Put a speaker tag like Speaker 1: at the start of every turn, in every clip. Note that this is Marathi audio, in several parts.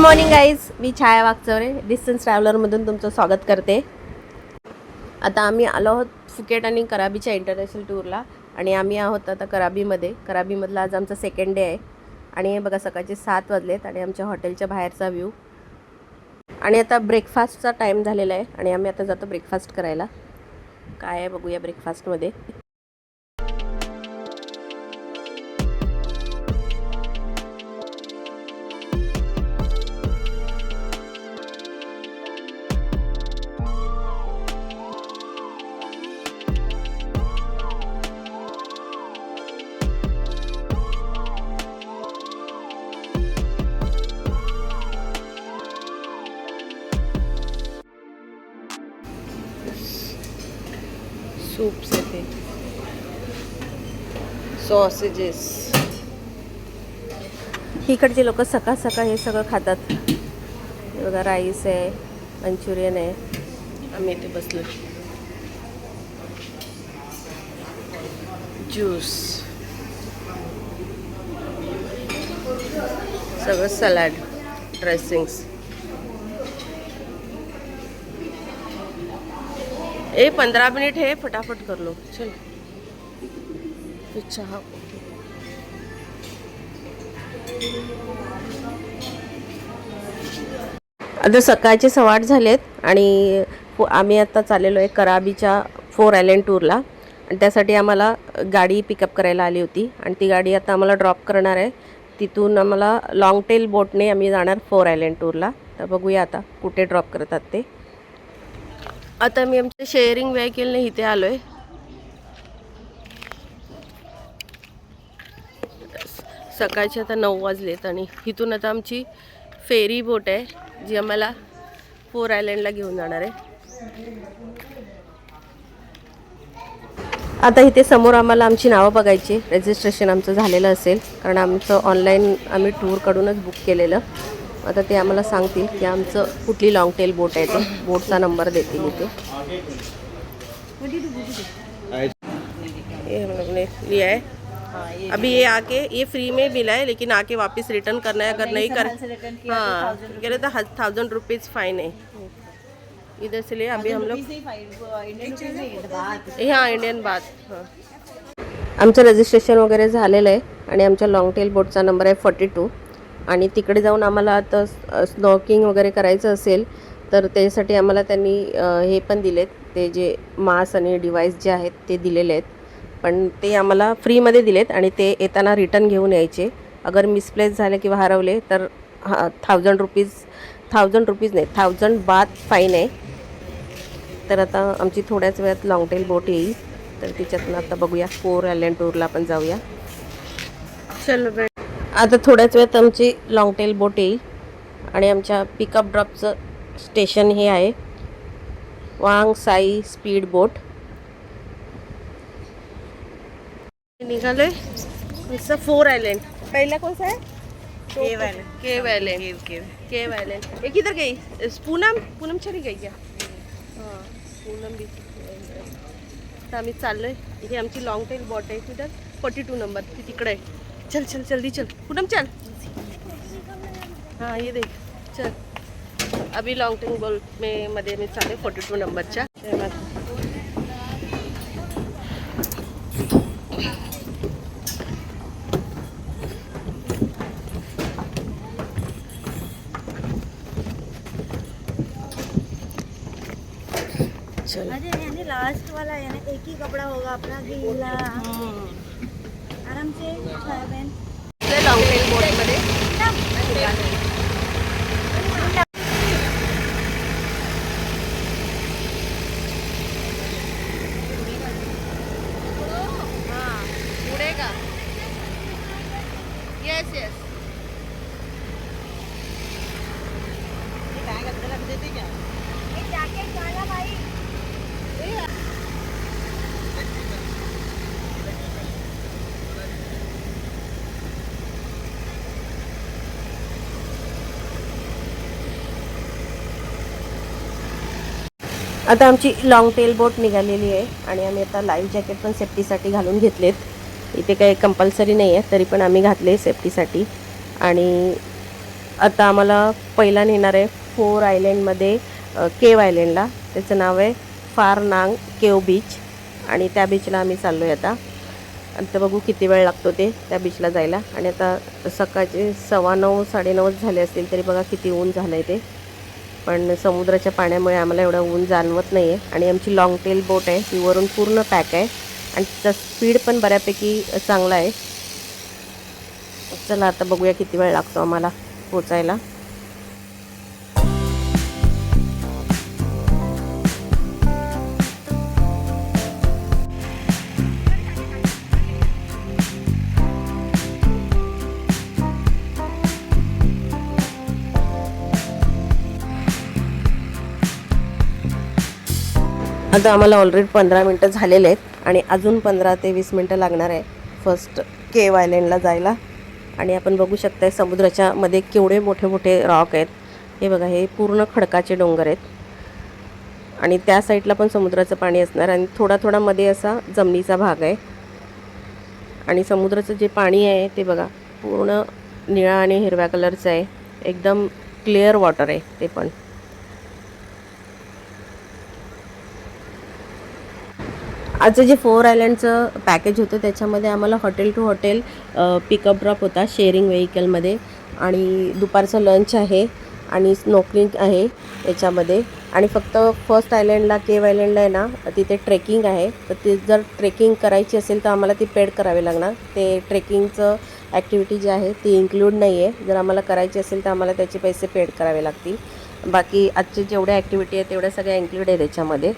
Speaker 1: मॉर्निंग गाईज, मी छाया वागचौरे डिस्टन्स ट्रॅव्हलरमधून तुमचं स्वागत करते। आता आम्ही आलो आहोत फुकेट आणि कराबीच्या इंटरनॅशनल टूरला आणि आम्ही आहोत आता कराबीमधला आज आमचा सेकंड डे आहे। आणि हे बघा सकाळचे 7 वाजलेत आणि आमच्या हॉटेलच्या बाहेरचा व्ह्यू। आणि आता ब्रेकफास्टचा टाईम झालेला आहे आणि आम्ही आता जातो ब्रेकफास्ट करायला। काय आहे बघूया ब्रेकफास्टमध्ये। सूप्स येते, सॉसेजेस। इकडचे लोक सकाळ सकाळ हे सगळं खातात। हे बघा राईस आहे, मंचुरियन आहे। आम्ही इथे बसलो, ज्यूस, सगळं सलाड, ड्रेसिंग्स। ए 15 मिनट है, फटाफट कर लो। चल चहा। आता सकाळचे 8:15 झालेत आणि आम्ही आता चाललेलो आहे कराबीच्या 4 आयलँड टूरला। आणि त्यासाठी आम्हाला गाडी पिकअप करायला आली होती आणि ती गाडी आता आम्हाला ड्रॉप करणार आहे। तिथून आम्हाला लॉंग टेल बोटने आम्ही जाणार 4 आयलँड टूरला। तर बघूया आता कुठे ड्रॉप करतात ते। आता मी आमच्या शेअरिंग व्हेकलने इथे आलो आहे। सकाळचे आता 9 वाजलेत आणि इथून आता आमची फेरी बोट आहे जी आम्हाला 4 आयलँडला घेऊन जाणार आहे। आता इथे समोर आम्हाला आमची नावं बघायची, रजिस्ट्रेशन आमचं झालेलं असेल कारण आमचं ऑनलाईन आम्ही टूरकडूनच बुक केलेलं। आता ते आम्हाला सांगतील की आमचं कुठली लॉंग टेल बोट आहे, ते बोटचा नंबर देतील इथे। ये हम लोग ने लिया है। अभी ये आके ये फ्री में मिला है, लेकिन आके वापस रिटर्न करना है। अगर नहीं कर हाँ कह रहे थे 1000 रुपीज़ फाइन है इधर से ले। अभी हम लोग हाँ इंडियन बात। हाँ आमचं रजिस्ट्रेशन वगैरे झालेलं आहे आणि आमच्या लॉंग टेल बोटचा नंबर आहे 42। आणि तिकडे जाऊन आम्हाला आता स्नॉकिंग वगैरे करायचं असेल तर त्यासाठी आम्हाला त्यांनी हे पण दिलेत, ते जे मास्क आणि डिव्हाइस जे आहेत ते दिलेले आहेत। पण ते आम्हाला फ्रीमध्ये दिलेत आणि ते येताना रिटर्न घेऊन यायचे। अगर मिसप्लेस झाले किंवा हरवले तर 1000 रुपीज नाही 1000 बात फाईन आहे। तर आता आमची थोड्याच वेळात लॉंग टेल बोट येईल, तर तिच्यातनं आता बघूया 4 आयलँड टूरला पण जाऊया। चलो आता थोड्याच वेळात आमची लॉंग टेल बोट येईल आणि आमच्या पिकअप ड्रॉपचं स्टेशन हे आहे वांग साई स्पीड बोट। निघालोय इसका 4 आइलैंड। पहला कौन सा है? केव आइलैंड। ये किधर गई? पूनम चली गई क्या? हाँ पूनम भी। तर आम्ही चाललोय, इथे आमची लॉंग टेल बॉट आहे तिथं 42 नंबर, ती तिकडे आहे। चल चल जल्दी चल पूनम चल। हाँ ये देख चल। अभी लॉंग टेल बोट में मध्ये मी चालले 42 नंबरच्या।
Speaker 2: यानी लास्ट वाला है ना, एक ही कपड़ा होगा अपना गीला। आराम से बहन
Speaker 1: लॉंग टेल बोटमध्ये पुढे का? Yes yes.
Speaker 2: देते क्या? ये जैकेट वाला भाई।
Speaker 1: आता आमची लॉंग टेल बोट निघालेली आहे आणि आम्ही आता लाईव्ह जॅकेट पण सेफ्टीसाठी घालून घेतलेत। इथे काही कंपल्सरी नाही आहे, तरी पण आम्ही घातले सेफ्टीसाठी। आणि आता आम्हाला पहिला नेणार आहे 4 आयलँडमध्ये केव आयलँडला. त्याचं नाव आहे फार नांग केव बीच आणि त्या बीचला आम्ही चाललो आहे आता. आणि तर बघू किती वेळ लागतो ते त्या बीचला जायला. आणि आता सकाळचे 9:15 9:30 झाले असतील तरी बघा किती ऊन झालं आहे ते. पण समुद्राच्या पाण्यामुळे आम्हाला एवढं ऊन जाणवत नाही आहे. आणि आमची लाँग टेल बोट आहे ती वरून पूर्ण पॅक आहे आणि तिचा स्पीड पण बऱ्यापैकी चांगला आहे. चला आता बघूया किती वेळ लागतो आम्हाला पोचायला. आता आम्हाला ऑलरेडी 15 मिनटं झालेले आहेत आणि अजून 15 ते 20 मिनटं लागणार आहे फर्स्ट केव आयलँडला जायला. आणि आपण बघू शकताय समुद्राच्या मध्ये केवढे मोठे मोठे रॉक आहेत. हे बघा, हे पूर्ण खडकाचे डोंगर आहेत आणि त्या साईडला पण समुद्राचं पाणी असणार आणि थोडा थोडा मध्ये असा जमिनीचा भाग आहे. आणि समुद्राचं जे पाणी आहे ते बघा पूर्ण निळा आणि हिरव्या कलरचं आहे. एकदम क्लिअर वॉटर आहे ते पण. आजचं जे 4 आयलँडचं पॅकेज होतं त्याच्यामध्ये आम्हाला hotel to hotel pickup drop होता शेअरिंग व्हेकलमध्ये. आणि दुपारचं लंच आहे आणि स्नोकलिंग आहे याच्यामध्ये. आणि फक्त फर्स्ट आयलँडला केव आयलँडला आहे ना तिथे ट्रेकिंग आहे. तर ते जर ट्रेकिंग करायची असेल तर आम्हाला ती पेड करावी लागणार. ते ट्रेकिंगचं ॲक्टिव्हिटी जी आहे ती इन्क्लूड नाही आहे. जर आम्हाला करायची असेल तर आम्हाला त्याचे पैसे पेड करावे लागतील. बाकी आजचे जेवढ्या ॲक्टिव्हिटी आहेत तेवढ्या सगळ्या इन्क्लूड आहे त्याच्यामध्ये.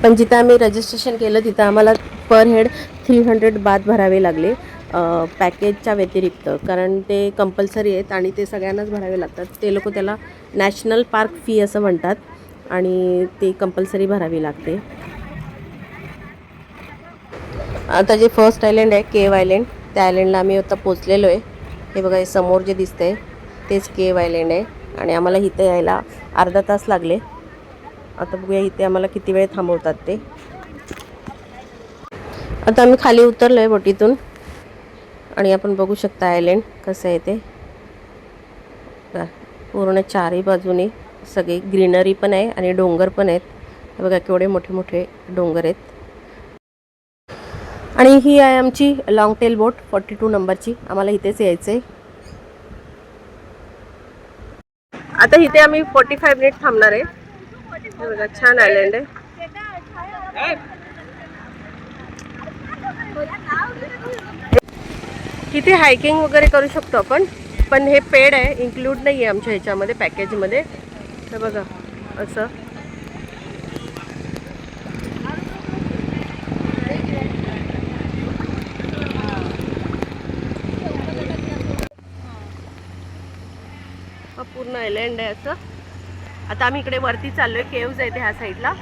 Speaker 1: पण जिथं आम्ही रजिस्ट्रेशन केलं तिथं आम्हाला पर हेड 300 बात भरावे लागले पॅकेजच्या व्यतिरिक्त. कारण ते कंपल्सरी आहेत आणि ते सगळ्यांनाच भरावे लागतात. ते लोक त्याला नॅशनल पार्क फी असं म्हणतात आणि ते कंपल्सरी भरावी लागते. आता जे फर्स्ट आयलँड आहे केव आयलँड त्या आयलँडला आम्ही आता पोचलेलो आहे. हे बघा, हे समोर जे दिसतंय तेच केव आयलँड आहे आणि आम्हाला इथे यायला अर्धा तास लागले. आता बघूया इथे आम्हाला किती वेळ थांबवतात ते. आता आम्ही खाली उतरलो आहे बोटीतून आणि आपण बघू शकता आयलँड कसं आहे ते. पूर्ण चारही बाजूने सगळे ग्रीनरी पण आहे आणि डोंगर पण आहेत. हे बघा केवढे मोठे मोठे डोंगर आहेत. आणि ही आहे आमची लाँग टेल बोट 42 नंबरची. आम्हाला इथेच यायचं आहे. आता इथे आम्ही 45 मिनिट थांबणार आहे. हे बघा छान आयलँड आहे. इथे हायकिंग वगैरे करू शकतो आपण. पण हे पेड आहे, इन्क्लूड नाही आहे आमच्या ह्याच्यामध्ये पॅकेजमध्ये. तर बघा असं हा पूर्ण आयलँड आहे असं. आता आम्ही इकडे वरती चाललो आहे. केव्ज आहे ते ह्या साईडला.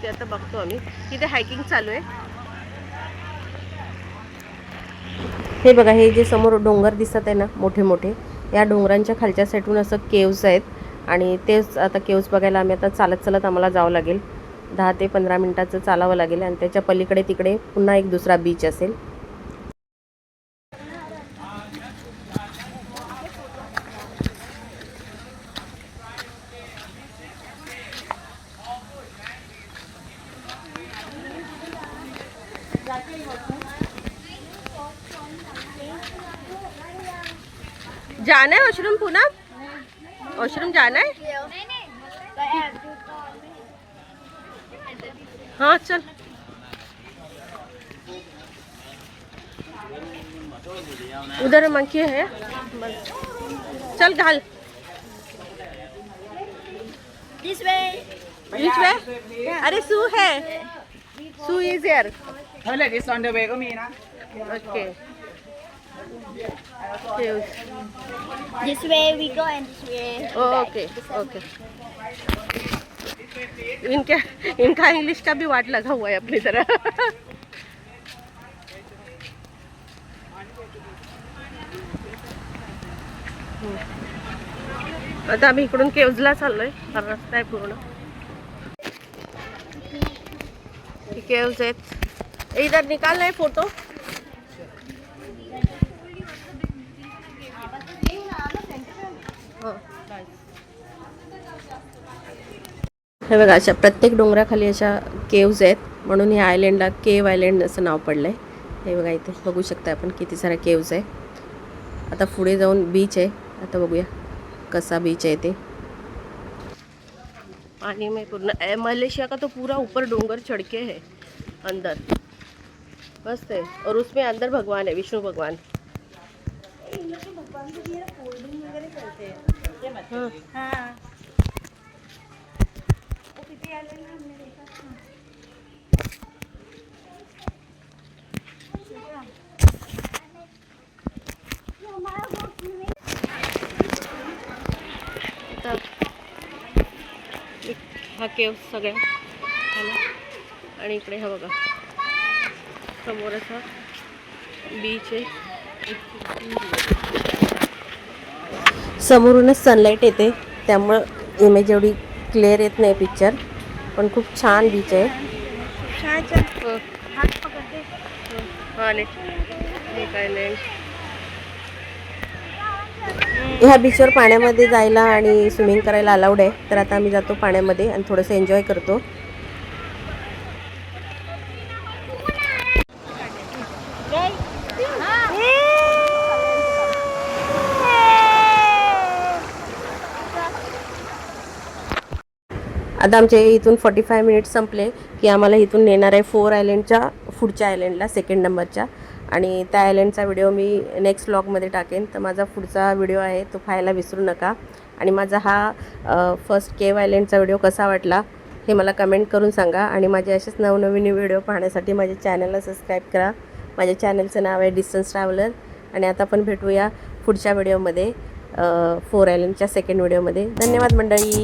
Speaker 1: ते आता बघतो आम्ही. इथे हायकिंग चालू आहे. हे बघा, हे जे समोर डोंगर दिसत आहे ना मोठे मोठे, या डोंगरांच्या खालच्या साईडून असं केव्ज आहेत. आणि तेच आता केव्ज बघायला आम्ही आता चालत चालत आम्हाला जावं लागेल. 10 ते 15 मिनिटाचं चालावं लागेल. आणि त्याच्या पलीकडे तिकडे पुन्हा एक दुसरा बीच असेल. जाना है वॉशरूम पुन्हा? वॉशरूम जाना है? हाँ चल. उधर मंकी है. चल घाल.
Speaker 2: This way.
Speaker 1: Which way? अरे सू है. Zoo is here.
Speaker 3: This on the way ก็มีนะ
Speaker 1: okay.
Speaker 2: This way we go and this way.
Speaker 1: Okay okay. इनका इंग्लिश का भी वाट लगा हुआ है अपनी तरह. आता आम्ही इकडून केव्जला चाललोय. हा रस्ता आहे पूर्ण. केव्ज आहेत. इधर निकालना है फोटो. हे बघा, अशा प्रत्येक डोंगराखाली अशा केव्ज आहेत, म्हणून या आयलँडला केव्ह आयलँड असं नाव पडलं आहे. हे बघा, इथे बघू शकता आपण किती साऱ्या केव्ज आहे. आता पुढे जाऊन बीच आहे. आता बघूया कसा बीच है ते. पानी में पूर्ण मलेशिया का तो पूरा ऊपर डोंगर चढ़ के है अंदर, मस्त है. और उसमें अंदर भगवान है, विष्णु भगवान.
Speaker 2: भगवान को फोल्डिंग वगैरह करते हैं.
Speaker 1: हाँ.
Speaker 2: हाँ, वो कितने आइलैंड में हमने देखा था.
Speaker 1: हा केव्ह सगळ्या ह्याला, आणि इकडे हा बघा समोर असा बीच आहे. समोरूनच सनलाईट येते, त्यामुळं इमेज एवढी क्लिअर येत नाही पिक्चर, पण खूप छान बीच आहे.
Speaker 2: हाथ पकड़ते.
Speaker 1: ह्या बीचवर पाण्यामध्ये जायला आणि स्विमिंग करायला अलाउड आहे. तर आता आम्ही जातो पाण्यामध्ये आणि थोडंसं एन्जॉय करतो. आता आमचे इथून 45 मिनिट्स संपले की आम्हाला इथून नेणार आहे 4 आयलँडच्या पुढच्या आयलँडला, सेकंड नंबरच्या. आणि त्या आयलँडचा व्हिडिओ मी नेक्स्ट व्लॉगमध्ये टाकेन. तर माझा पुढचा व्हिडिओ आहे तो पाहायला विसरू नका. आणि माझा हा फर्स्ट केव्ह आयलँडचा व्हिडिओ कसा वाटला हे मला कमेंट करून सांगा. आणि माझे असेच नवनवीन व्हिडिओ पाहण्यासाठी माझ्या चॅनलला सबस्क्राईब करा. माझ्या चॅनलचं नाव आहे डिस्टन्स ट्रॅव्हलर. आणि आता आपण भेटूया पुढच्या व्हिडिओमध्ये, 4 आयलँडच्या सेकंड व्हिडिओमध्ये. धन्यवाद मंडळी.